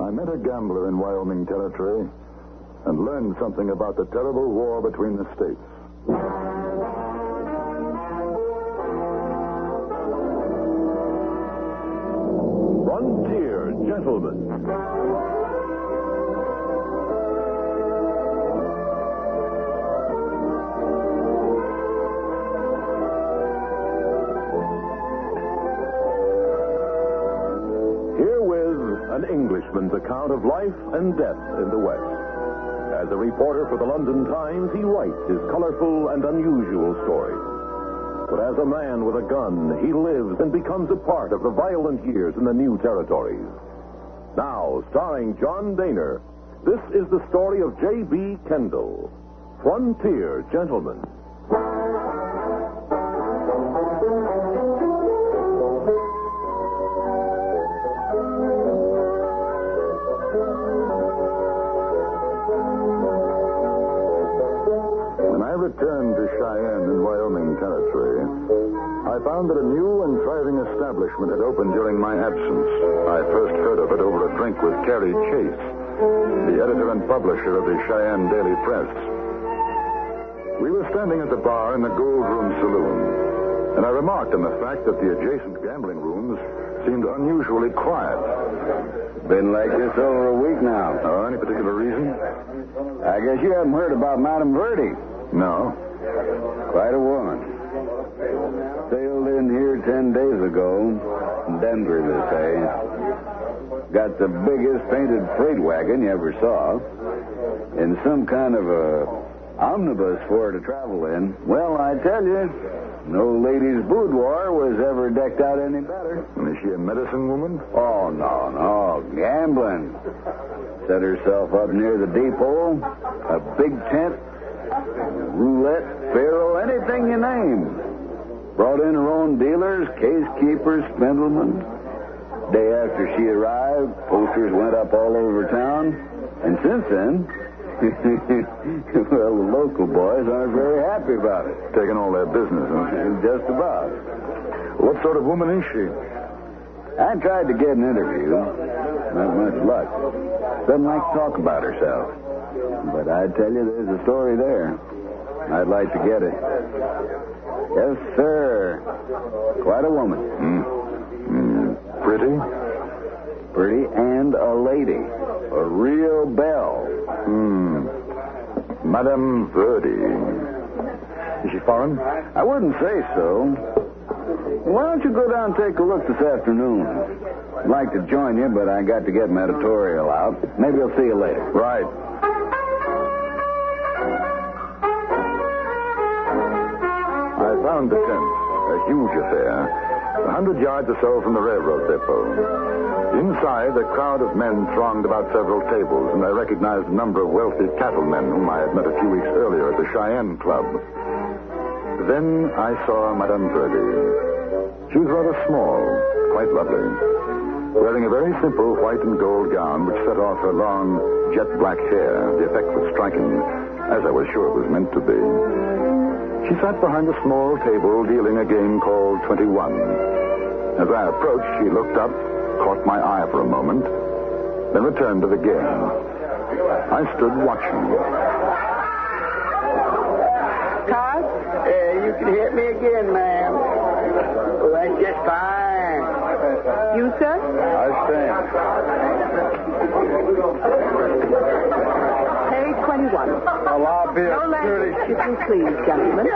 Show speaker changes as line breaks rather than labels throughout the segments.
I met a gambler in Wyoming Territory and learned something about the terrible war between the states.
Frontier Gentlemen. An Englishman's account of life and death in the West. As a reporter for the London Times, he writes his colorful and unusual stories. But as a man with a gun, he lives and becomes a part of the violent years in the new territories. Now, starring John Daner, this is the story of J.B. Kendall, Frontier Gentlemen.
Returned to Cheyenne in Wyoming Territory, I found that a new and thriving establishment had opened during my absence. I first heard of it over a drink with Carrie Chase, the editor and publisher of the Cheyenne Daily Press. We were standing at the bar in the Gold Room Saloon, and I remarked on the fact that the adjacent gambling rooms seemed unusually quiet.
Been like this over a week now.
Any particular reason?
I guess you haven't heard about Madame Verdi.
No.
Quite a woman. Sailed in here 10 days ago. Denver, they say. Got the biggest painted freight wagon you ever saw. And some kind of a omnibus for her to travel in. Well, I tell you, no lady's boudoir was ever decked out any better.
And is she a medicine woman?
Oh, no. Gambling. Set herself up near the depot. A big tent. Roulette, faro, anything you name. Brought in her own dealers, case keepers, spindlemen. Day after she arrived, posters went up all over town. And since then, well, the local boys aren't very happy about it.
Taking all their business, huh?
Just about.
What sort of woman is she?
I tried to get an interview. Not much luck. Doesn't like to talk about herself. But I tell you, there's a story there. I'd like to get it. Yes, sir. Quite a woman.
Pretty?
Pretty and a lady. A real belle.
Madame Verdi. Is she foreign?
I wouldn't say so. Why don't you go down and take a look this afternoon? I'd like to join you, but I got to get my editorial out. Maybe I'll see you later.
Right. I found the tent, a huge affair, 100 yards or so from the railroad depot. Inside, a crowd of men thronged about several tables, and I recognized a number of wealthy cattlemen whom I had met a few weeks earlier at the Cheyenne Club. Then I saw Madame Verdi. She was rather small, quite lovely, wearing a very simple white and gold gown which set off her long, jet black hair. The effect was striking, as I was sure it was meant to be. She sat behind a small table dealing a game called 21. As I approached, she looked up, caught my eye for a moment, then returned to the game. I stood watching.
Cards? You can hit me again, ma'am. Oh, that's just fine.
You, sir?
I stand.
Page 21.
Well, I'll be
No language, if you please, gentlemen.
I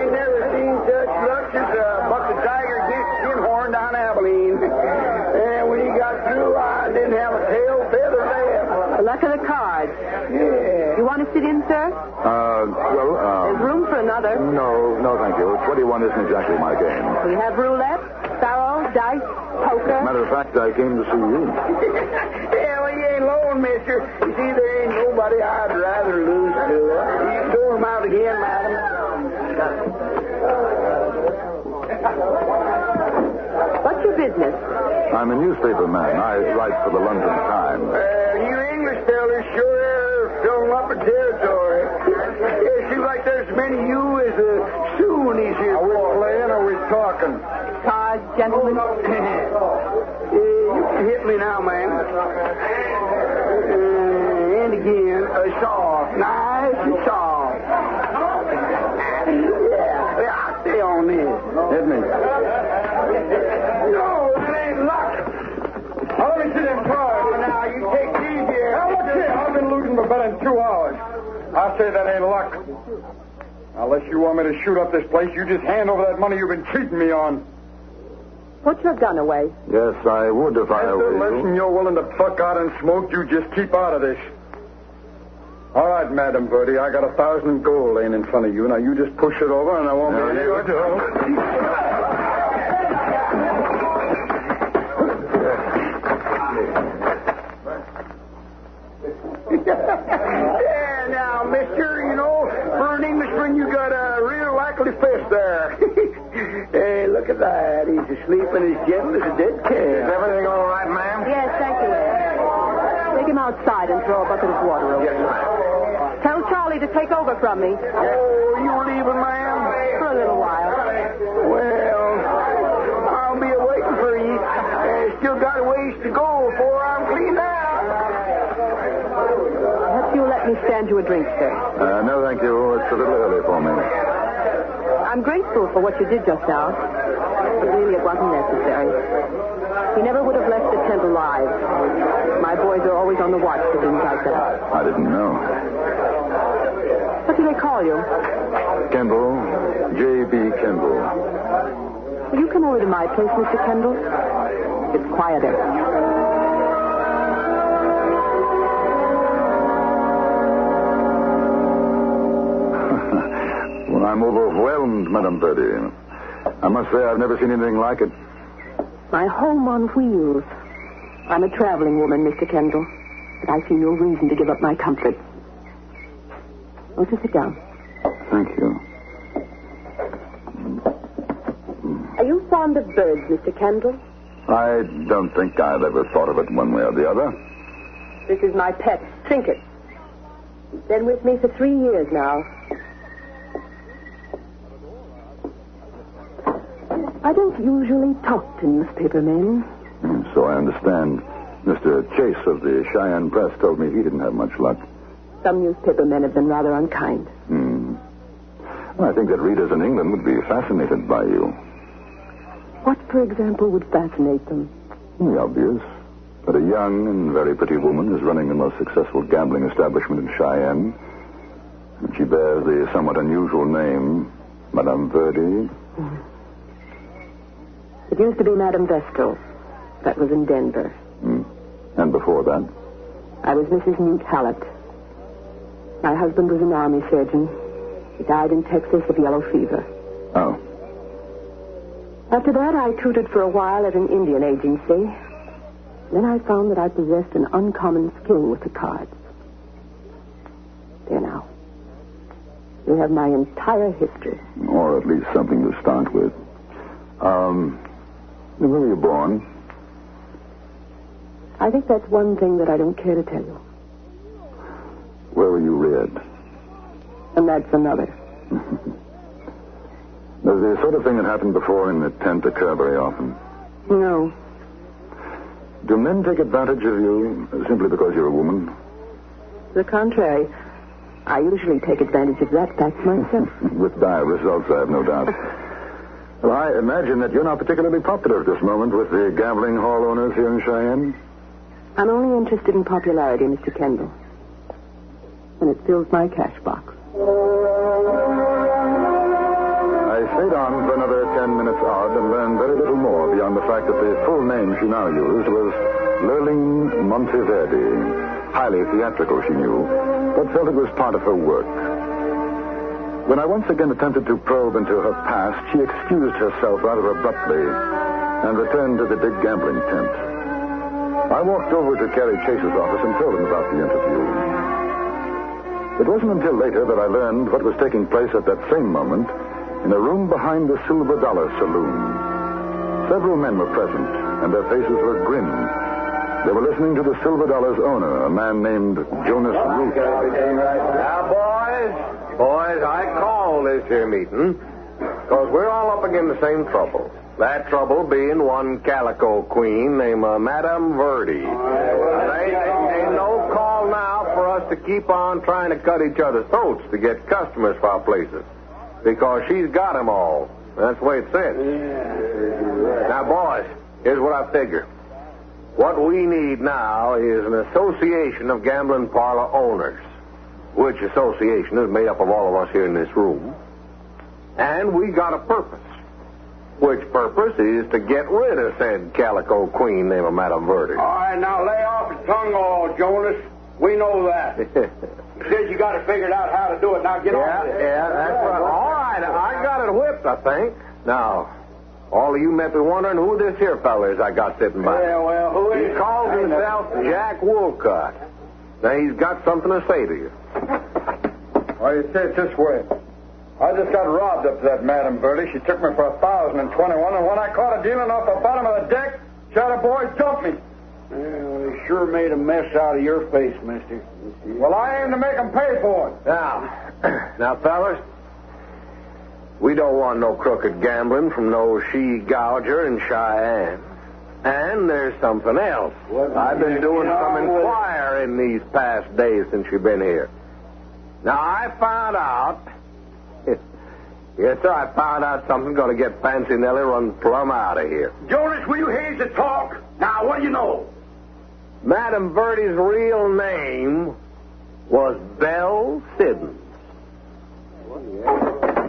ain't never seen such luck as Buck the Tiger against Tin Horn down Abilene. And when he got through, I didn't have a tail feather left.
The luck of the cards.
Yeah.
You want to sit in, sir? There's room for another.
No, thank you. 21 isn't exactly my game.
We have roulette, faro, dice, poker.
Matter of fact, I came to see you.
Yeah, well, you ain't alone, mister. You see, there ain't nobody I'd rather lose to. You can throw him out again, madam.
What's your business?
I'm a newspaper man. I write for the London Times.
You English fellas sure filling up a territory. Yeah, seems like there's as many you as Sue in these here.
Are we playing or are we talking?
Cards, gentlemen.
You can hit me now, man. And again, soft. Nice and soft. Yeah, I'll stay on this.
Hit me.
No, that ain't luck.
Now, let me see them cards.
Oh, now, you take these here.
Now, look here. I've been losing for better than 2 hours. I say that ain't luck. Unless you want me to shoot up this place, you just hand over that money you've been cheating me on.
Put your gun away.
Yes, I would if I were you.
Listen, you're willing to fuck out and smoke, you just keep out of this. All right, Madam Birdie, I got 1,000 gold laying in front of you. Now, you just push it over, and I won't be able to.
Yeah, now, mister, you know, for an Englishman, you got a real likely face there. Hey, look at that. He's asleep and as gentle as a dead cat.
Is everything all right, ma'am?
Yes, thank you, Ed. Take him outside and throw a bucket of water over him. Tell Charlie to take over from me.
Oh, you leaving, ma'am?
For a little while.
Well, I'll be waiting for you. Still got a ways to go before I'm clean out.
Perhaps you'll let me stand you a drink, sir.
No, thank you. It's a little early for me.
I'm grateful for what you did just now, but really it wasn't necessary. He never would have left the tent alive. My boys are always on the watch for things like that.
I didn't know.
What do they call you?
Kendall, J.B. Kendall.
Will you come over to my place, Mr. Kendall? It's quieter.
Well, I'm overwhelmed, Madame Birdie. I must say I've never seen anything like it.
My home on wheels. I'm a traveling woman, Mr. Kendall, but I see no reason to give up my comfort. Won't you sit down?
Thank you.
Are you fond of birds, Mr. Kendall?
I don't think I've ever thought of it one way or the other.
This is my pet, Trinket. He's been with me for 3 years now. I don't usually talk to newspaper men.
So I understand. Mr. Chase of the Cheyenne Press told me he didn't have much luck.
Some newspaper men have been rather unkind.
Well, I think that readers in England would be fascinated by you.
What, for example, would fascinate them?
The obvious. That a young and very pretty woman is running the most successful gambling establishment in Cheyenne. And she bears the somewhat unusual name, Madame Birdie.
It used to be Madame Vestal. That was in Denver.
And before that?
I was Mrs. Newt Hallett. My husband was an army surgeon. He died in Texas of yellow fever.
Oh.
After that, I tutored for a while at an Indian agency. Then I found that I possessed an uncommon skill with the cards. There now. You have my entire history.
Or at least something to start with. Where were you born?
I think that's one thing that I don't care to tell you.
Where were you reared?
And that's another.
Does the sort of thing that happened before in the tent occur very often?
No.
Do men take advantage of you simply because you're a woman?
To the contrary. I usually take advantage of that fact myself.
With dire results, I have no doubt. Well, I imagine that you're not particularly popular at this moment with the gambling hall owners here in Cheyenne.
I'm only interested in popularity, Mr. Kendall. And it fills my cash box.
I stayed on for another 10 minutes odd and learned very little more beyond the fact that the full name she now used was Lurline Monteverdi. Highly theatrical, she knew, but felt it was part of her work. When I once again attempted to probe into her past, she excused herself rather abruptly and returned to the big gambling tent. I walked over to Carrie Chase's office and told him about the interview. It wasn't until later that I learned what was taking place at that same moment in a room behind the Silver Dollar Saloon. Several men were present, and their faces were grim. They were listening to the Silver Dollar's owner, a man named Jonas Root.
Now, boys, I call this here meeting because we're all up against the same trouble. That trouble being one calico queen named Madame Verdi. Ain't no call now for us to keep on trying to cut each other's throats to get customers for our places. Because she's got 'em all. That's the way it sits. Now, boys, here's what I figure. What we need now is an association of gambling parlor owners, which association is made up of all of us here in this room. And we got a purpose. Which purpose is to get rid of said calico queen named Madame Verdi.
All right, now lay off your tongue, all Jonas. We know that. You said you got it figured out how to do it. Now get on with it.
Yeah, that's right. All right, I got it whipped, I think. Now, all of you may be wondering who this here fella is I got sitting by.
Yeah, well, who is
he? He calls himself Jack Woolcott. Now, he's got something to say to you.
Well, you say it this way. I just got robbed up to that Madame Verdi. She took me for $1,021, and when I caught her dealing off the bottom of the deck, she had a boy dump me.
Well, they sure made a mess out of your face, mister.
Well, I aim to make them pay for it.
Now, fellas, we don't want no crooked gambling from no she-gouger in Cheyenne. And there's something else. I've been doing some inquiring these past days since you've been here. Now, I found out... Yes, sir, I found out something's going to get Fancy Nellie run plumb out of here.
Jonas, will you haze the talk? Now, what do you know?
Madame Verdi's real name was Belle Siddons.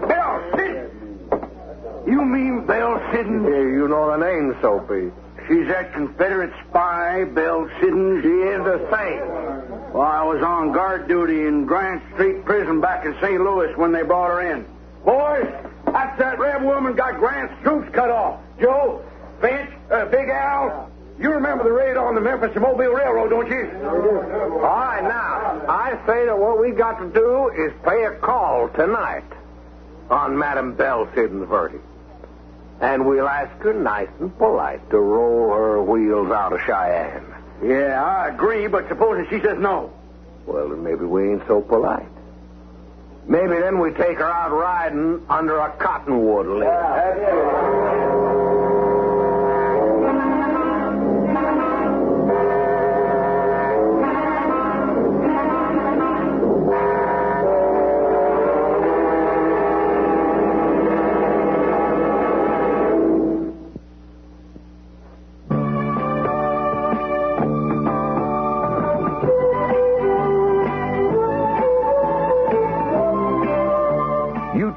Belle Siddons? You mean Belle Siddons?
Yeah, you know the name, Soapy.
She's that Confederate spy, Belle Siddons?
She is the same.
Well, I was on guard duty in Grant Street Prison back in St. Louis when they brought her in. Boys, that's that red woman got Grant's troops cut off. Joe, Finch, Big Al, you remember the raid on the Memphis to Mobile Railroad, don't you?
All right, now, I say that what we got to do is pay a call tonight on Madame Belle Siddons Verdi. And we'll ask her nice and polite to roll her wheels out of Cheyenne.
Yeah, I agree, but supposing she says no?
Well, then maybe we ain't so polite. Maybe then we take her out riding under a cottonwood limb.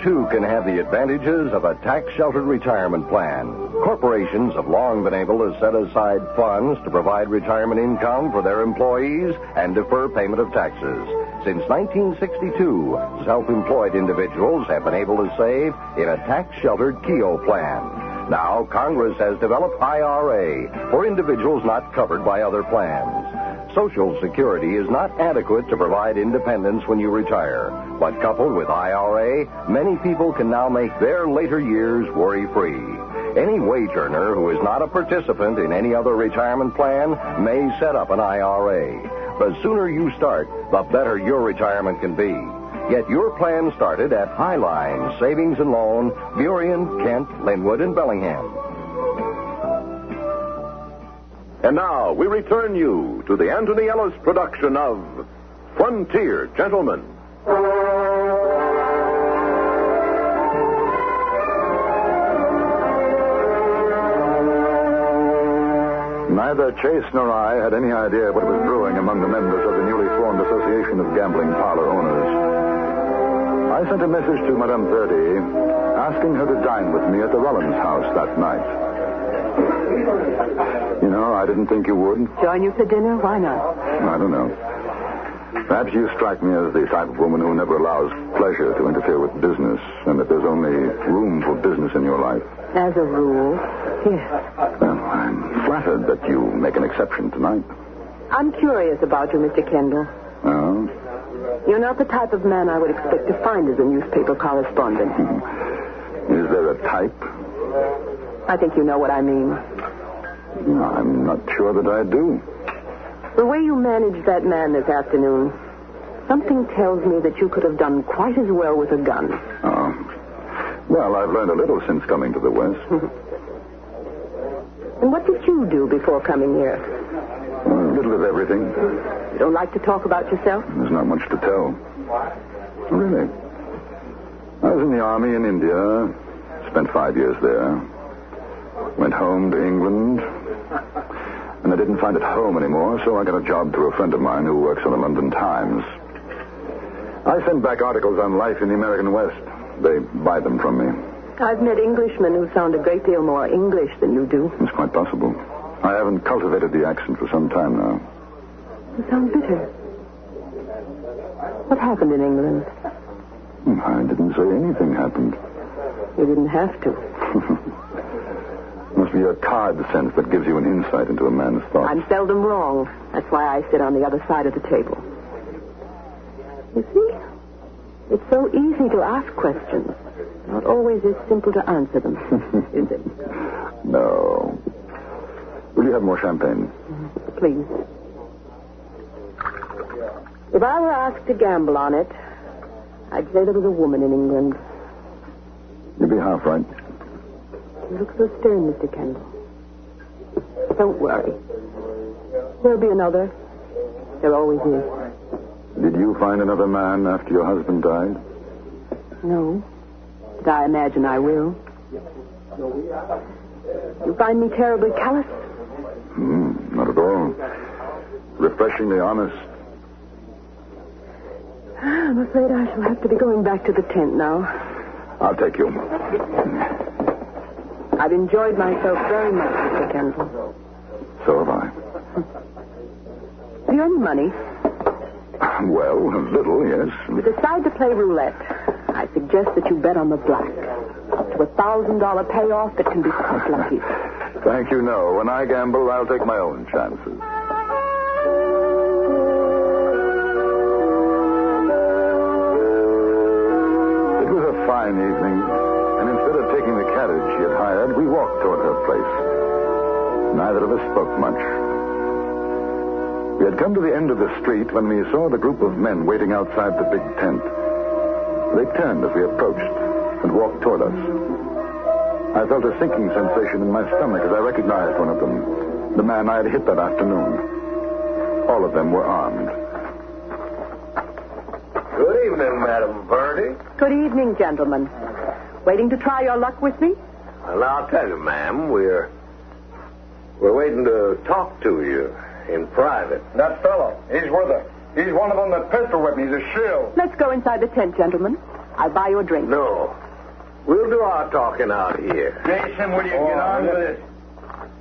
Too can have the advantages of a tax-sheltered retirement plan. Corporations have long been able to set aside funds to provide retirement income for their employees and defer payment of taxes. Since 1962, self-employed individuals have been able to save in a tax-sheltered Keogh plan. Now, Congress has developed IRA for individuals not covered by other plans. Social Security is not adequate to provide independence when you retire. But coupled with IRA, many people can now make their later years worry-free. Any wage earner who is not a participant in any other retirement plan may set up an IRA. The sooner you start, the better your retirement can be. Get your plan started at Highline Savings and Loan, Burien, Kent, Linwood, and Bellingham.
And now we return you to the Anthony Ellis production of Frontier Gentlemen.
Neither Chase nor I had any idea what was brewing among the members of the newly formed Association of Gambling Parlor Owners. I sent a message to Madame Verdi asking her to dine with me at the Rollins house that night. You know, I didn't think you would.
Join you for dinner? Why not?
I don't know. Perhaps you strike me as the type of woman who never allows pleasure to interfere with business, and that there's only room for business in your life.
As a rule, yes.
Well, I'm flattered that you make an exception tonight.
I'm curious about you, Mr. Kendall.
Oh?
You're not the type of man I would expect to find as a newspaper correspondent.
Is there a type?
I think you know what I mean.
I'm not sure that I do.
The way you managed that man this afternoon, something tells me that you could have done quite as well with a gun.
Oh. Well, I've learned a little since coming to the West.
And what did you do before coming here?
A little of everything.
You don't like to talk about yourself?
There's not much to tell. Really. I was in the army in India. Spent 5 years there. Went home to England. And I didn't find it home anymore, so I got a job through a friend of mine who works on the London Times. I send back articles on life in the American West. They buy them from me.
I've met Englishmen who sound a great deal more English than you do.
It's quite possible. I haven't cultivated the accent for some time now.
You sound bitter. What happened in England?
I didn't say anything happened.
You didn't have to.
Must be a card sense that gives you an insight into a man's thoughts.
I'm seldom wrong. That's why I sit on the other side of the table. You see? It's so easy to ask questions. Not always as simple to answer them, is it?
No. Will you have more champagne?
Please. If I were asked to gamble on it, I'd say there was a woman in England.
You'd be half right.
You look so stern, Mr. Kendall. Don't worry. There'll be another. There always is.
Did you find another man after your husband died?
No. But I imagine I will. You find me terribly callous?
Not at all. Refreshingly honest.
I'm afraid I shall have to be going back to the tent now.
I'll take you.
I've enjoyed myself very much, Mr. Kendall.
So have I.
Have you any money?
Well, a little, yes.
To decide to play roulette, I suggest that you bet on the black. Up to $1,000 payoff that can be quite lucky.
Thank you, no. When I gamble, I'll take my own chances. It was a fine evening, and instead of taking the carriage she had hired, we walked toward her place. Neither of us spoke much. We had come to the end of the street when we saw the group of men waiting outside the big tent. They turned as we approached and walked toward us. I felt a sinking sensation in my stomach as I recognized one of them, the man I had hit that afternoon. All of them were armed.
Good evening, Madam Verdi.
Good evening, gentlemen. Waiting to try your luck with me?
Well, I'll tell you, ma'am, we're waiting to talk to you in private.
That fellow, he's one of them that pistol whipped me. He's a shill.
Let's go inside the tent, gentlemen. I'll buy you a drink.
No. We'll do our talking out here.
Jason, will you get on with it?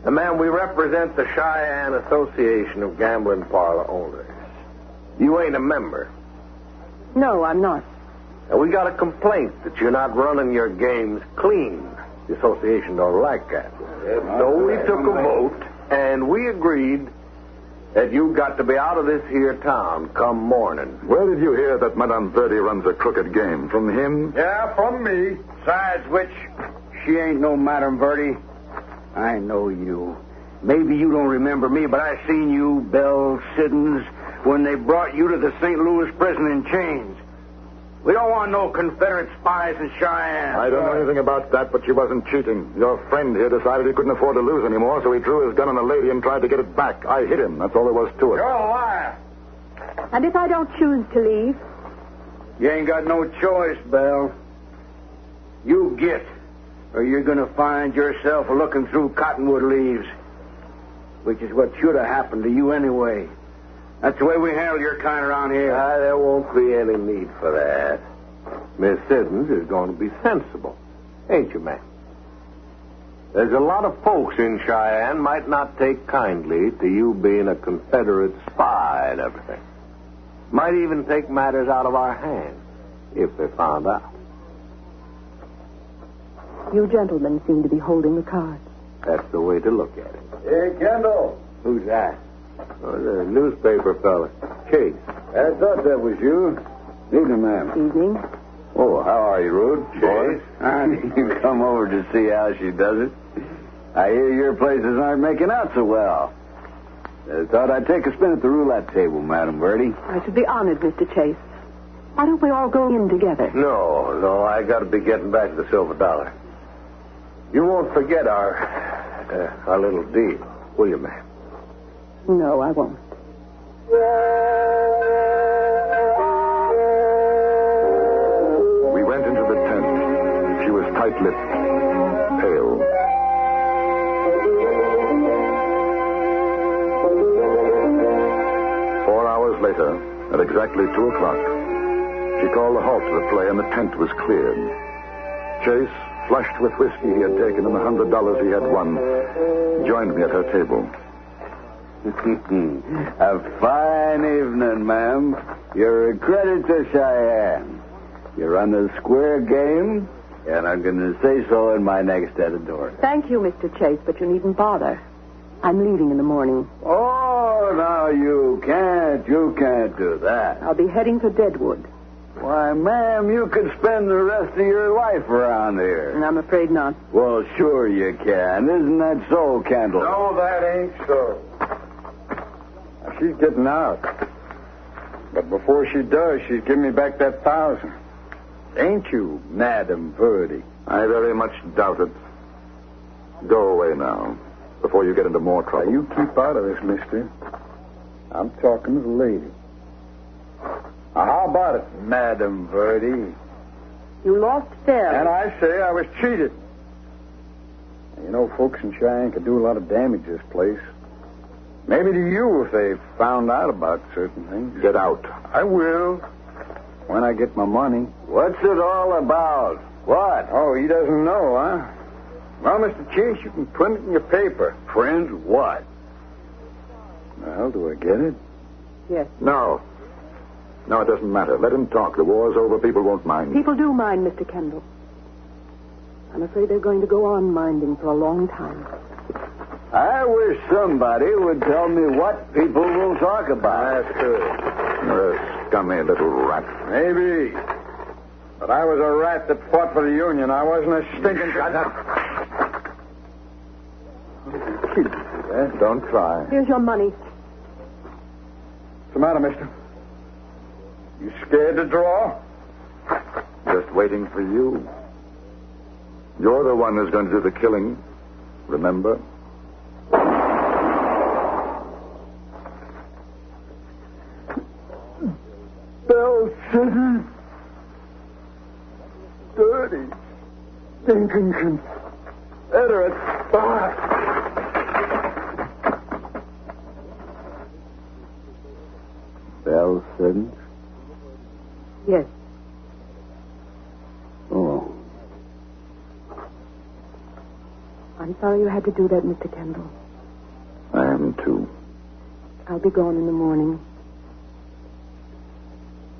Ma'am, we represent the Cheyenne Association of Gambling Parlor Owners. You ain't a member.
No, I'm not.
And we got a complaint that you're not running your games clean. The association don't like that. So we took a vote, and we agreed that you got to be out of this here town come morning.
Where did you hear that Madame Verdi runs a crooked game? From him?
Yeah, from me.
Besides which, she ain't no Madame Verdi. I know you. Maybe you don't remember me, but I seen you, Belle Siddons, when they brought you to the St. Louis prison in chains. We don't want no Confederate spies in Cheyenne.
I don't know anything about that, but she wasn't cheating. Your friend here decided he couldn't afford to lose anymore, so he drew his gun on a lady and tried to get it back. I hit him. That's all there was to it.
You're a liar.
And if I don't choose to leave?
You ain't got no choice, Belle. You get, or you're going to find yourself looking through cottonwood leaves, which is what should have happened to you anyway. That's the way we handle your kind around here.
There won't be any need for that. Miss Siddons is going to be sensible. Ain't you, ma'am? There's a lot of folks in Cheyenne might not take kindly to you being a Confederate spy and everything. Might even take matters out of our hands if they found out.
You gentlemen seem to be holding the cards.
That's the way to look at it.
Hey, Kendall.
Who's that? Oh, the newspaper fella. Chase.
I thought that was you. Evening, ma'am.
Evening.
Oh, how are you, Rude?
Chase.
You come over to see how she does it. I hear your places aren't making out so well. Thought I'd take a spin at the roulette table, Madam Verdi.
I should be honored, Mr. Chase. Why don't we all go in together?
No, I got to be getting back to the Silver Dollar. You won't forget our our little deal. Will you, ma'am?
No, I won't.
We went into the tent. She was tight-lipped, pale. Later, at exactly 2 o'clock, she called a halt to the play and the tent was cleared. Chase, flushed with whiskey he had taken and the $100 he had won, joined me at her table.
A fine evening, ma'am. You're a credit to Cheyenne. You run a square game, and I'm going to say so in my next editorial.
Thank you, Mr. Chase, but you needn't bother. I'm leaving in the morning.
Oh, now you can't do that.
I'll be heading for Deadwood.
Why, ma'am, you could spend the rest of your life around here.
And I'm afraid not.
Well, sure you can. Isn't that so, Kendall?
No, that ain't so. Now, she's getting out. But before she does, she's giving me back that 1,000. Ain't you, Madam Verdi?
I very much doubt it. Go away now, before you get into more trouble.
Now, you keep out of this, mister. I'm talking to the lady. Now, how about it, Madam Verdi?
You lost fairly.
And I say I was cheated. You know, folks in Cheyenne could do a lot of damage to this place. Maybe to you if they found out about certain things.
Get out.
I will. When I get my money.
What's it all about? What?
Oh, he doesn't know, huh? Well, Mr. Chase, you can print it in your paper.
Print what?
Well, do I get it?
Yes.
No. No, it doesn't matter. Let him talk. The war's over. People won't mind.
People do mind, Mr. Kendall. I'm afraid they're going to go on minding for a long time.
I wish somebody would tell me what people will talk about.
That's good.
You're a scummy little rat.
Maybe. But I was a rat that fought for the Union. I wasn't a stinking...
Shut up. Don't cry.
Here's your money.
What's the matter, mister? You scared to draw?
Just waiting for you. You're the one who's going to do the killing. Remember?
Belle Siddons. Dirty, stinking Confederate spy.
Belle Siddons?
Yes.
Oh.
I'm sorry you had to do that, Mr. Kendall.
I am, too.
I'll be gone in the morning.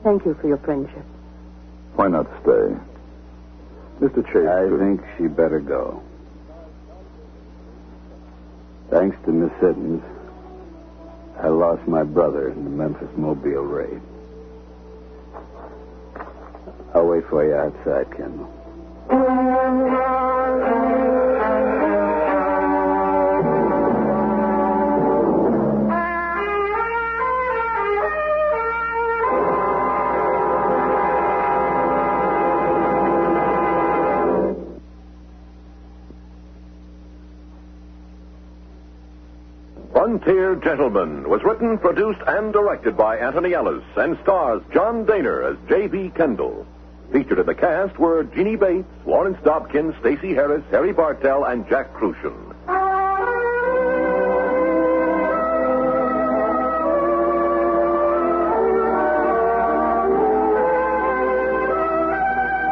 Thank you for your friendship.
Why not stay? Mr. Chase.
I think she better go. Thanks to Miss Siddons, I lost my brother in the Memphis-Mobile raid. I'll wait for you outside, Kendall.
Frontier Gentleman was written, produced, and directed by Anthony Ellis and stars John Daner as J.B. Kendall. Featured in the cast were Jeannie Bates, Lawrence Dobkin, Stacey Harris, Harry Bartell, and Jack Crucian.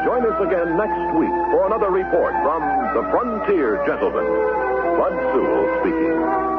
Join us again next week for another report from the Frontier Gentleman. Bud Sewell speaking.